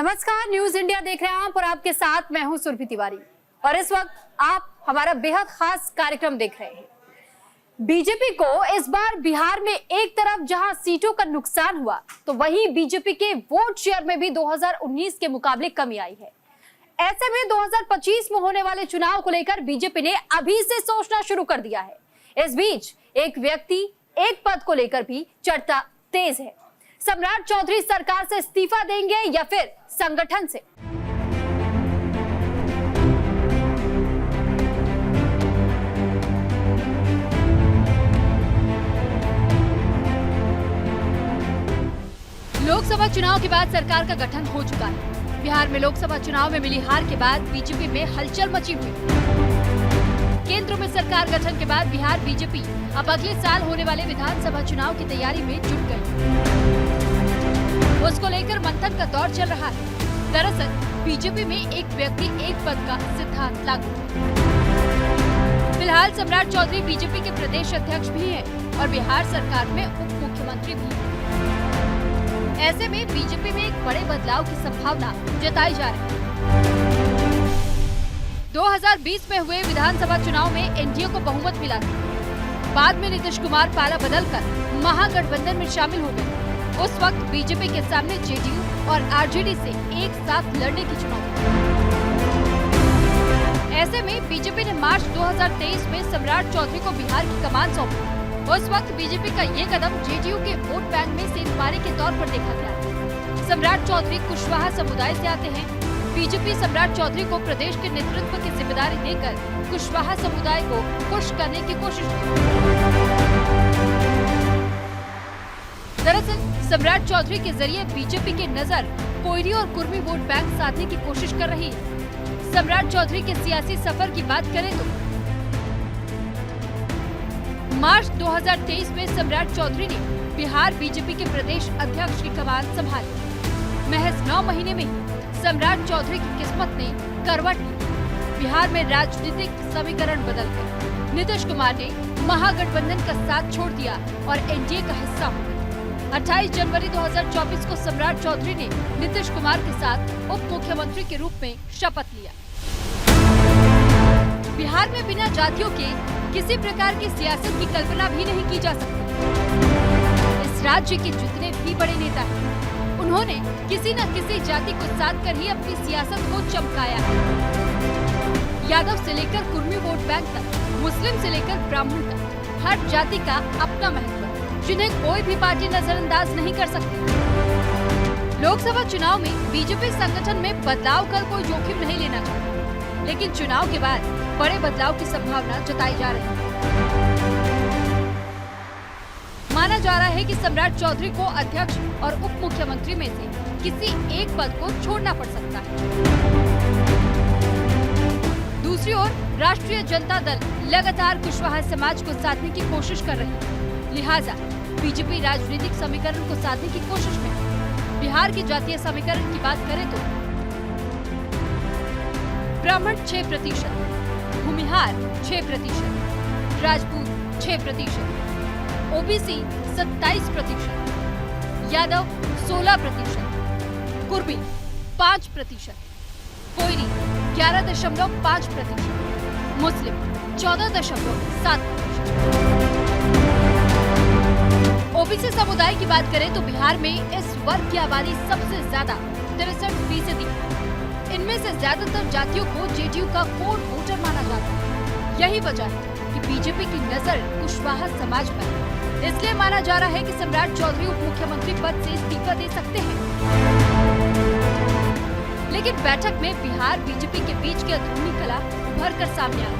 नमस्कार, news India देख रहे हैं आप और आपके साथ मैं हूं सुरभि तिवारी। और इस वक्त आप हमारा बेहद खास कार्यक्रम देख रहे हैं। बीजेपी को इस बार बिहार में एक तरफ जहां सीटों का नुकसान हुआ, तो वहीं बीजेपी के वोट शेयर में भी 2019 के मुकाबले कमी आई है। ऐसे में 2025 में होने वाले चुनाव को लेकर बीजेपी ने अभी से सोचना शुरू कर दिया है। इस बीच एक व्यक्ति एक पद को लेकर भी चर्चा तेज है। सम्राट चौधरी सरकार से इस्तीफा देंगे या फिर संगठन से? लोकसभा चुनाव के बाद सरकार का गठन हो चुका है। बिहार में लोकसभा चुनाव में मिली हार के बाद बीजेपी में हलचल मची हुई। केंद्र में सरकार गठन के बाद बिहार बीजेपी अब अगले साल होने वाले विधानसभा चुनाव की तैयारी में जुट गई। उसको लेकर मंथन का दौर चल रहा है। दरअसल बीजेपी में एक व्यक्ति एक पद का सिद्धांत लागू है। फिलहाल सम्राट चौधरी बीजेपी के प्रदेश अध्यक्ष भी हैं और बिहार सरकार में उप मुख्यमंत्री भी हैं। ऐसे में बीजेपी में एक बड़े बदलाव की संभावना जताई जा रही है। 2020 में हुए विधानसभा चुनाव में एनडीए को बहुमत मिला था। बाद में नीतीश कुमार पाला बदलकर महागठबंधन में शामिल हो गए। उस वक्त बीजेपी के सामने जेडीयू और आरजेडी से एक साथ लड़ने की चुनौती। ऐसे में बीजेपी ने मार्च 2023 में सम्राट चौधरी को बिहार की कमान सौंपी। उस वक्त बीजेपी का ये कदम जेडीयू के वोट बैंक में सेंधमारी के तौर पर देखा गया। सम्राट चौधरी कुशवाहा समुदाय से आते हैं। बीजेपी सम्राट चौधरी को प्रदेश के नेतृत्व की जिम्मेदारी देकर कुशवाहा समुदाय को खुश करने की कोशिश की। दरअसल सम्राट चौधरी के जरिए बीजेपी की नजर कोयरी और कुर्मी वोट बैंक साधने की कोशिश कर रही है। सम्राट चौधरी के सियासी सफर की बात करें तो मार्च 2023 में सम्राट चौधरी ने बिहार बीजेपी के प्रदेश अध्यक्ष की कमान संभाली। महज 9 महीने में सम्राट चौधरी की किस्मत ने करवट ली। बिहार में राजनीतिक समीकरण बदल गए। नीतीश कुमार ने महागठबंधन का साथ छोड़ दिया और एनडीए का हिस्सा हो गए। 28 जनवरी 2024 को सम्राट चौधरी ने नीतीश कुमार के साथ उप मुख्यमंत्री के रूप में शपथ लिया। बिहार में बिना जातियों के किसी प्रकार की सियासत की कल्पना भी नहीं की जा सकती। इस राज्य के जितने भी बड़े नेता हैं, उन्होंने किसी न किसी जाति को साध कर ही अपनी सियासत को चमकाया है। यादव से लेकर कुर्मी वोट बैंक तक, मुस्लिम से लेकर ब्राह्मण तक, हर जाति का अपना महत्व, जिन्हें कोई भी पार्टी नजरअंदाज नहीं कर सकती। लोकसभा चुनाव में बीजेपी संगठन में बदलाव कर कोई जोखिम नहीं लेना चाहती, लेकिन चुनाव के बाद बड़े बदलाव की संभावना जताई जा रही है। माना जा रहा है कि सम्राट चौधरी को अध्यक्ष और उप मुख्यमंत्री में से किसी एक पद को छोड़ना पड़ सकता है। दूसरी ओर राष्ट्रीय जनता दल लगातार कुशवाहा समाज को साधने की कोशिश कर रही है। लिहाजा बीजेपी राजनीतिक समीकरण को साधने की कोशिश में बिहार की जातीय समीकरण की बात करें तो ब्राह्मण 6%, भूमिहार 6%, राजपूत 6%, ओबीसी 27%, यादव 16%, कुर्मी 5%, कोयरी 11.5%, मुस्लिम 14.7%। ओबीसी समुदाय की बात करें तो बिहार में इस वर्ग की आबादी सबसे ज्यादा 63%। इनमें से ज्यादातर जातियों को जेडीयू का कोर वोटर माना जाता है। यही वजह है कि बीजेपी की नजर कुशवाहा समाज पर है। इसलिए माना जा रहा है कि सम्राट चौधरी उप मुख्यमंत्री पद से इस्तीफा दे सकते हैं। लेकिन बैठक में बिहार बीजेपी के बीच की अंदरूनी कला उभर कर सामने आई।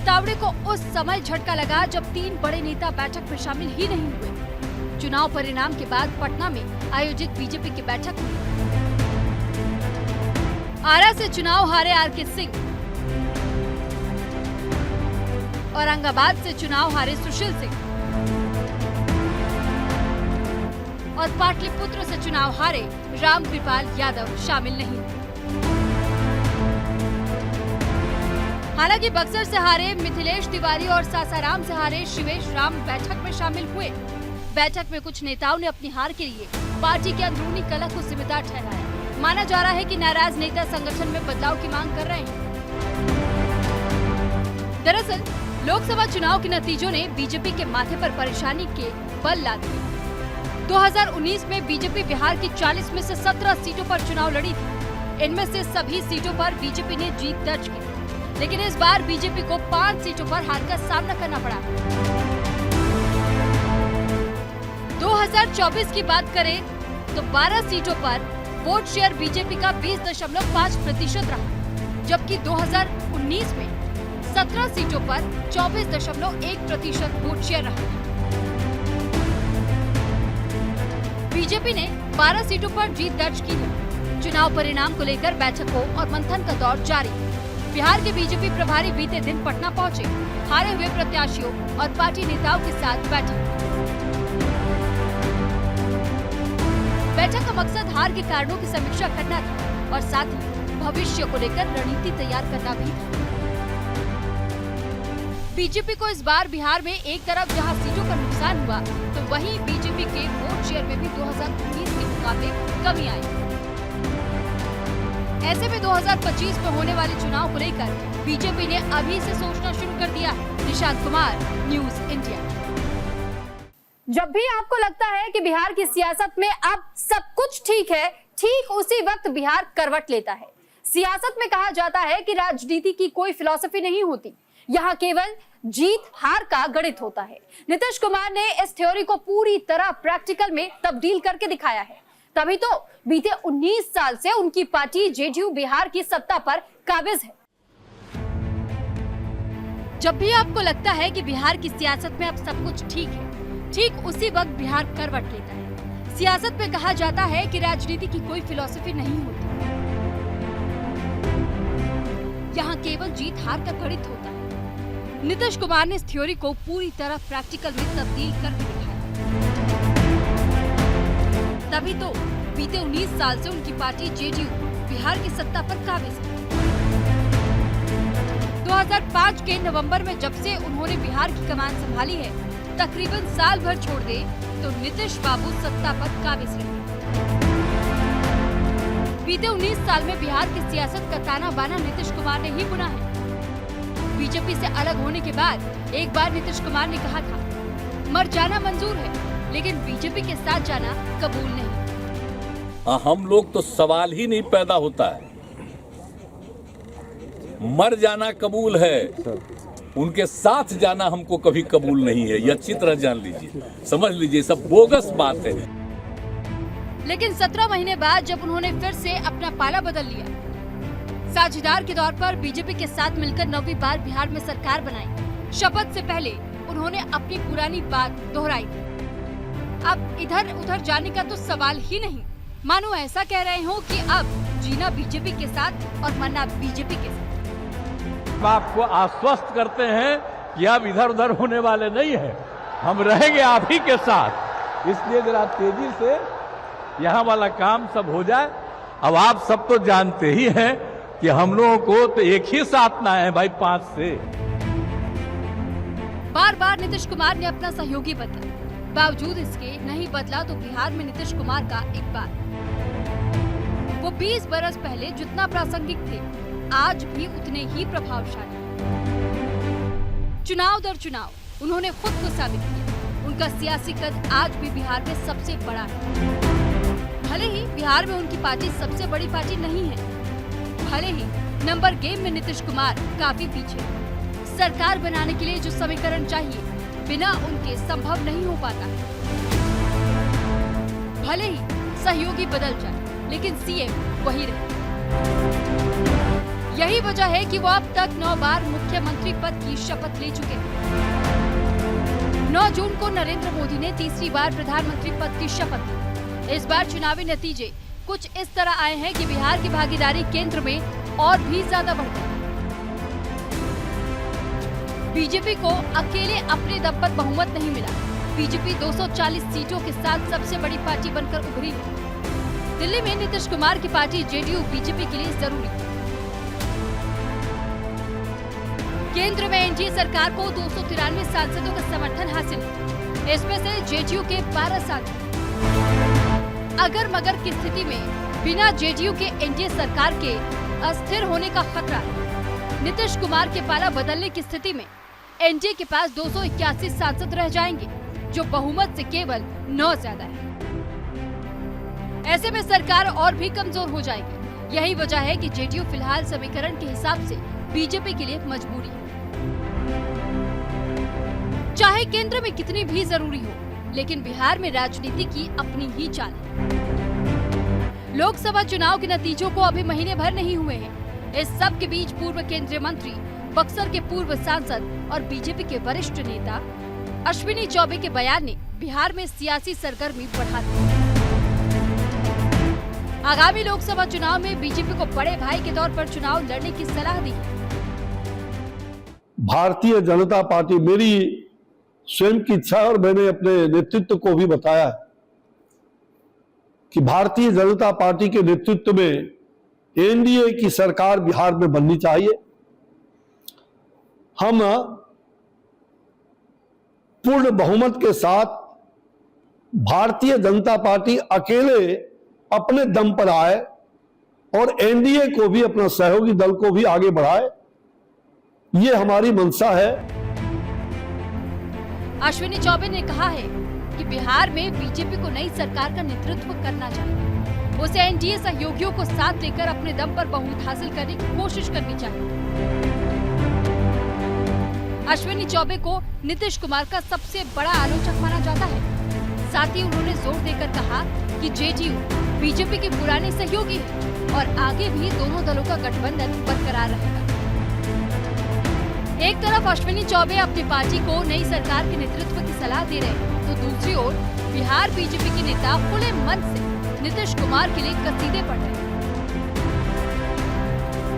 तावड़े को उस समय झटका लगा जब 3 बड़े नेता बैठक में शामिल ही नहीं हुए। चुनाव परिणाम के बाद पटना में आयोजित बीजेपी की बैठक में आरा से चुनाव हारे आरके सिंह, औरंगाबाद से चुनाव हारे सुशील सिंह और पाटलिपुत्र से चुनाव हारे रामकृपाल यादव शामिल नहीं। हालांकि बक्सर से हारे मिथिलेश तिवारी और सासाराम से हारे शिवेश राम बैठक में शामिल हुए। बैठक में कुछ नेताओं ने अपनी हार के लिए पार्टी के अंदरूनी कलह को जिम्मेदार ठहराया। माना जा रहा है कि नाराज नेता संगठन में बदलाव की मांग कर रहे हैं। दरअसल लोकसभा चुनाव के नतीजों ने बीजेपी के माथे पर परेशानी के बल ला दिए। 2019 में बीजेपी बिहार की 40 में से 17 सीटों पर चुनाव लड़ी थी। इनमें से सभी सीटों पर बीजेपी ने जीत दर्ज की, लेकिन इस बार बीजेपी को 5 सीटों पर हार का सामना करना पड़ा। 2024 की बात करें तो 12 सीटों पर वोट शेयर बीजेपी का 20.5% रहा, जबकि 2019 में 17 सीटों पर 24.1% वोट शेयर रहा। बीजेपी ने 12 सीटों पर जीत दर्ज की है। चुनाव परिणाम को लेकर बैठकों और मंथन का दौर जारी। बिहार के बीजेपी प्रभारी बीते दिन पटना पहुंचे, हारे हुए प्रत्याशियों और पार्टी नेताओं के साथ बैठक। बैठक का मकसद हार के कारणों की समीक्षा करना था और साथ ही भविष्य को लेकर रणनीति तैयार करना भी था। बीजेपी को इस बार बिहार में एक तरफ जहां सीटों का नुकसान हुआ, तो वहीं बीजेपी के वोट शेयर में भी 2019 के मुकाबले कमी आई। ऐसे में 2025 में होने वाले चुनाव को लेकर बीजेपी ने अभी से सोचना शुरू कर दिया है। Nishant Kumar, news India. जब भी आपको लगता है कि बिहार की सियासत में अब सब कुछ ठीक है, ठीक उसी वक्त बिहार करवट लेता है। सियासत में कहा जाता है कि राजनीति की कोई फिलॉसफी नहीं होती, यहाँ केवल जीत हार का गणित होता है। नीतीश कुमार ने इस थ्योरी को पूरी तरह प्रैक्टिकल में तब्दील करके दिखाया है। तभी तो बीते 19 साल से उनकी पार्टी जेडीयू बिहार की सत्ता पर काबिज है। जब भी आपको लगता है कि बिहार की सियासत में अब सब कुछ ठीक है, ठीक उसी वक्त बिहार करवट लेता है। सियासत में कहा जाता है कि राजनीति की कोई फिलॉसफी नहीं होती, यहाँ केवल जीत हार का गणित होता है। नीतीश कुमार ने इस थ्योरी को पूरी तरह प्रैक्टिकल में तब्दील करके दिखाया। तभी तो बीते 19 साल से उनकी पार्टी जेडीयू बिहार की सत्ता पर काबिज है। 2005 के नवंबर में जब से उन्होंने बिहार की कमान संभाली है, तकरीबन साल भर छोड़ दे तो नीतीश बाबू सत्ता पर काबिज रहे। बीते 19 साल में बिहार की सियासत का ताना बाना नीतीश कुमार ने ही बुना है। बीजेपी से अलग होने के बाद एक बार नीतीश कुमार ने कहा था, मर जाना मंजूर है, लेकिन बीजेपी के साथ जाना कबूल नहीं। हम लोग तो सवाल ही नहीं पैदा होता है, मर जाना कबूल है, उनके साथ जाना हमको कभी कबूल नहीं है। ये अच्छी तरह जान लीजिए, समझ लीजिए, सब बोगस बात है। लेकिन 17 महीने बाद जब उन्होंने फिर से अपना पाला बदल लिया, साझेदार के तौर पर बीजेपी के साथ मिलकर 9वीं बार बिहार में सरकार बनाई, शपथ से पहले उन्होंने अपनी पुरानी बात दोहराई। अब इधर उधर जाने का तो सवाल ही नहीं, मानो ऐसा कह रहे हो कि अब जीना बीजेपी के साथ और मरना बीजेपी के साथ। आपको आश्वस्त करते हैं कि अब इधर उधर होने वाले नहीं है, हम रहेंगे आप ही के साथ। इसलिए जरा तेजी से यहाँ वाला काम सब हो जाए। अब आप सब तो जानते ही हैं कि हम लोगों को तो एक ही साथ ना है भाई, 5 से। बार बार नीतीश कुमार ने अपना सहयोगी बदला, बावजूद इसके नहीं बदला तो बिहार में नीतीश कुमार का एक बार वो 20 बरस पहले जितना प्रासंगिक थे, आज भी उतने ही प्रभावशाली। चुनाव दर चुनाव उन्होंने खुद को साबित किया। उनका सियासी कद आज भी बिहार में सबसे बड़ा है। भले ही बिहार में उनकी पार्टी सबसे बड़ी पार्टी नहीं है, भले ही नंबर गेम में नीतीश कुमार काफी पीछे है। सरकार बनाने के लिए जो समीकरण चाहिए, बिना उनके संभव नहीं हो पाता है। भले ही सहयोगी बदल जाए, लेकिन सीएम वही रहे। यही वजह है कि वो अब तक 9 बार मुख्यमंत्री पद की शपथ ले चुके हैं। 9 जून को नरेंद्र मोदी ने तीसरी बार प्रधानमंत्री पद की शपथ ली। इस बार चुनावी नतीजे कुछ इस तरह आए हैं कि बिहार की भागीदारी केंद्र में और भी ज्यादा बढ़ गई। बीजेपी को अकेले अपने दम पर बहुमत नहीं मिला। बीजेपी 240 सीटों के साथ सबसे बड़ी पार्टी बनकर उभरी है। दिल्ली में नीतीश कुमार की पार्टी जेडीयू बीजेपी के लिए जरूरी है। केंद्र में एनडीए सरकार को 293 सांसदों का समर्थन हासिल है। इसमें से जेडीयू के 12 सांसद। अगर मगर की स्थिति में बिना जेडीयू के एनडीए सरकार के अस्थिर होने का खतरा है। नीतीश कुमार के पाला बदलने की स्थिति में एनडीए के पास 281 सांसद रह जाएंगे, जो बहुमत से केवल 9 ज्यादा है। ऐसे में सरकार और भी कमजोर हो जाएगी। यही वजह है कि जेडीयू फिलहाल समीकरण के हिसाब से बीजेपी के लिए मजबूरी है। चाहे केंद्र में कितनी भी जरूरी हो, लेकिन बिहार में राजनीति की अपनी ही चाल है। लोकसभा चुनाव के नतीजों को अभी महीने भर नहीं हुए हैं। इस सब के बीच पूर्व केंद्रीय मंत्री, बक्सर के पूर्व सांसद और बीजेपी के वरिष्ठ नेता अश्विनी चौबे के बयान ने बिहार में सियासी सरगर्मी बढ़ा दी। आगामी लोकसभा चुनाव में बीजेपी को बड़े भाई के तौर पर चुनाव लड़ने की सलाह दी। भारतीय जनता पार्टी, मेरी स्वयं की इच्छा और मैंने अपने नेतृत्व को भी बताया कि भारतीय जनता पार्टी के नेतृत्व में एनडीए की सरकार बिहार में बननी चाहिए। हम पूर्ण बहुमत के साथ भारतीय जनता पार्टी अकेले अपने दम पर आए और एनडीए को भी, अपना सहयोगी दल को भी आगे बढ़ाए, ये हमारी मंशा है। अश्विनी चौबे ने कहा है कि बिहार में बीजेपी को नई सरकार का नेतृत्व करना चाहिए। उसे एनडीए सहयोगियों को साथ लेकर अपने दम पर बहुमत हासिल करने की कोशिश करनी चाहिए। अश्विनी चौबे को नीतीश कुमार का सबसे बड़ा आलोचक माना जाता है। साथ ही उन्होंने जोर देकर कहा कि जेडीयू बीजेपी की पुरानी सहयोगी है और आगे भी दोनों दलों का गठबंधन बरकरार रहेगा। एक तरफ अश्विनी चौबे अपनी पार्टी को नई सरकार के नेतृत्व की सलाह दे रहे हैं, तो दूसरी ओर बिहार बीजेपी के नेता खुले मन से नीतीश कुमार के लिए कसीदे पढ़ रहे हैं।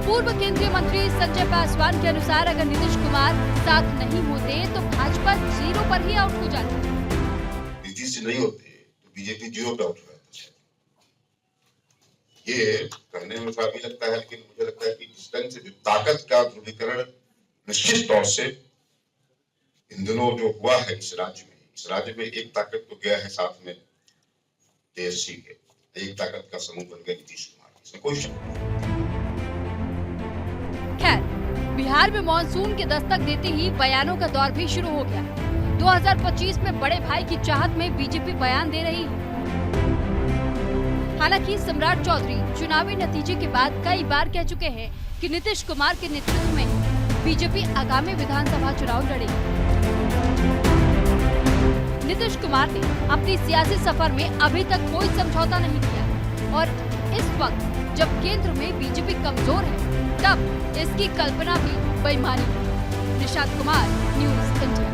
पूर्व केंद्रीय मंत्री संजय पासवान के अनुसार अगर नीतीश कुमार साथ नहीं होते तो भाजपा 0 पर ही आउट हो जाती। नीतीश से नहीं होते तो बीजेपी 0 पे आउट हो जाता है। ये कहने में भी लगता है, लेकिन मुझे लगता है कि इस ढंग से जो ताकत का ध्रुवीकरण निश्चित तौर से इन दिनों जो हुआ है इस राज्य में एक ताकत तो गया है साथ में देश के, एक ताकत का समूह बन गया नीतीश कुमार, इसमें कोई शक नहीं। खैर, बिहार में मॉनसून के दस्तक देते ही बयानों का दौर भी शुरू हो गया। 2025 में बड़े भाई की चाहत में बीजेपी बयान दे रही है। हालांकि सम्राट चौधरी चुनावी नतीजे के बाद कई बार कह चुके हैं कि नीतीश कुमार के नेतृत्व में बीजेपी आगामी विधानसभा चुनाव लड़ेगी। नीतीश कुमार ने अपनी सियासी सफर में अभी तक कोई समझौता नहीं किया और इस वक्त जब केंद्र में बीजेपी कमजोर है, तब इसकी कल्पना भी बेईमानी है। Nishant Kumar, news India.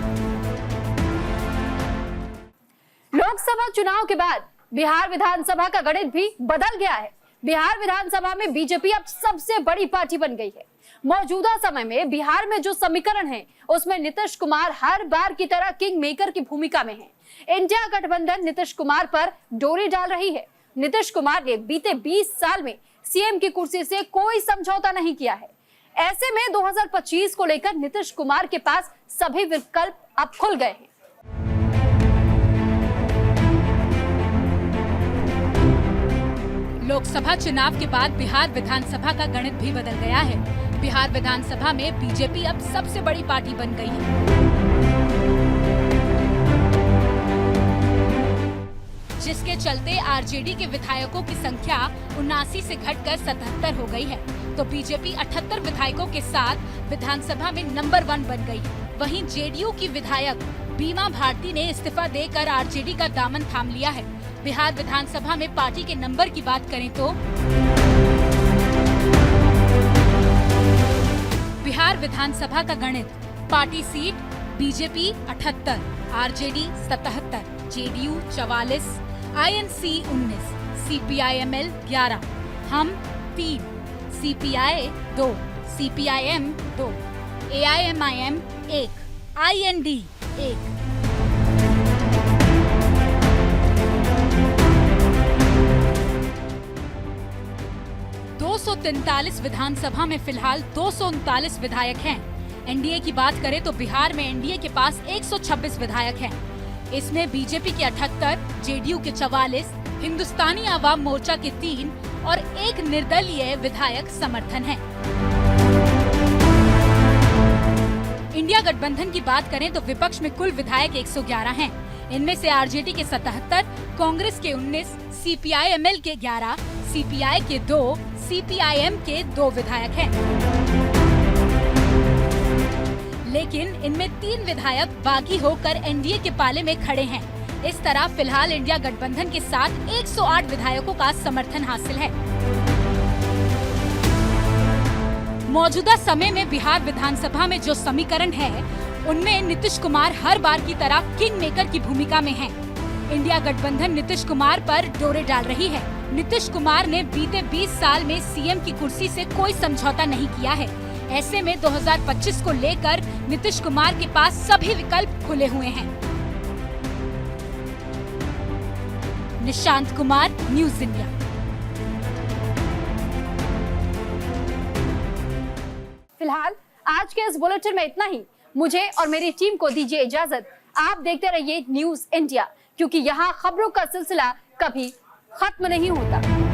लोकसभा चुनाव के बाद बिहार विधानसभा का गणित भी बदल गया है। बिहार विधानसभा में बीजेपी अब सबसे बड़ी पार्टी बन गई है। मौजूदा समय में बिहार में जो समीकरण है, उसमें नीतीश कुमार हर बार की तरह किंग मेकर की भूमिका में है। इंडिया गठबंधन नीतीश कुमार पर डोरी डाल रही है। नीतीश कुमार ने बीते 20 साल में सीएम की कुर्सी से कोई समझौता नहीं किया है। ऐसे में 2025 को लेकर नीतीश कुमार के पास सभी विकल्प अब खुल गए हैं। लोकसभा चुनाव के बाद बिहार विधानसभा का गणित भी बदल गया है। बिहार विधानसभा में बीजेपी अब सबसे बड़ी पार्टी बन गई है। जिसके चलते आरजेडी के विधायकों की संख्या 79 से घटकर 77 हो गई है, तो बीजेपी 78 विधायकों के साथ विधानसभा में नंबर 1 बन गई है। वहीं जेडीयू की विधायक बीमा भारती ने इस्तीफा देकर आरजेडी का दामन थाम लिया है। बिहार विधानसभा में पार्टी के नंबर की बात करें तो बिहार विधानसभा का गणित: party seat BJP 78, RJD 77, JDU 44, INC 19, CPIML 11, हम 3, सीपीआई 2, सीपीआईएम 2, एआईएमआईएम 1, आईएनडी 1। दो 243 विधानसभा में फिलहाल 239 विधायक हैं। एनडीए की बात करें तो बिहार में एनडीए के पास 126 विधायक हैं। इसमें बीजेपी के 78, जेडीयू के 44, हिंदुस्तानी आवाम मोर्चा के 3 और एक निर्दलीय विधायक समर्थन है। इंडिया गठबंधन की बात करें तो विपक्ष में कुल विधायक 111 हैं। इनमें से आरजेडी के 77, कांग्रेस के 19, सीपीआई-एमएल के 11, सीपीआई के 2, सीपीआईएम के 2 विधायक हैं। लेकिन इनमें 3 विधायक बागी होकर एनडीए के पाले में खड़े हैं। इस तरह फिलहाल इंडिया गठबंधन के साथ 108 विधायकों का समर्थन हासिल है। मौजूदा समय में बिहार विधानसभा में जो समीकरण है, उनमें नीतीश कुमार हर बार की तरह किंग मेकर की भूमिका में हैं। इंडिया गठबंधन नीतीश कुमार पर डोरे डाल रही है। नीतीश कुमार ने बीते 20 साल में सीएम की कुर्सी से कोई समझौता नहीं किया है। ऐसे में 2025 को लेकर नीतीश कुमार के पास सभी विकल्प खुले हुए हैं। Nishant Kumar, news India. फिलहाल आज के इस बुलेटिन में इतना ही। मुझे और मेरी टीम को दीजिए इजाजत। आप देखते रहिए न्यूज़ इंडिया, क्योंकि यहाँ खबरों का सिलसिला कभी खत्म नहीं होता।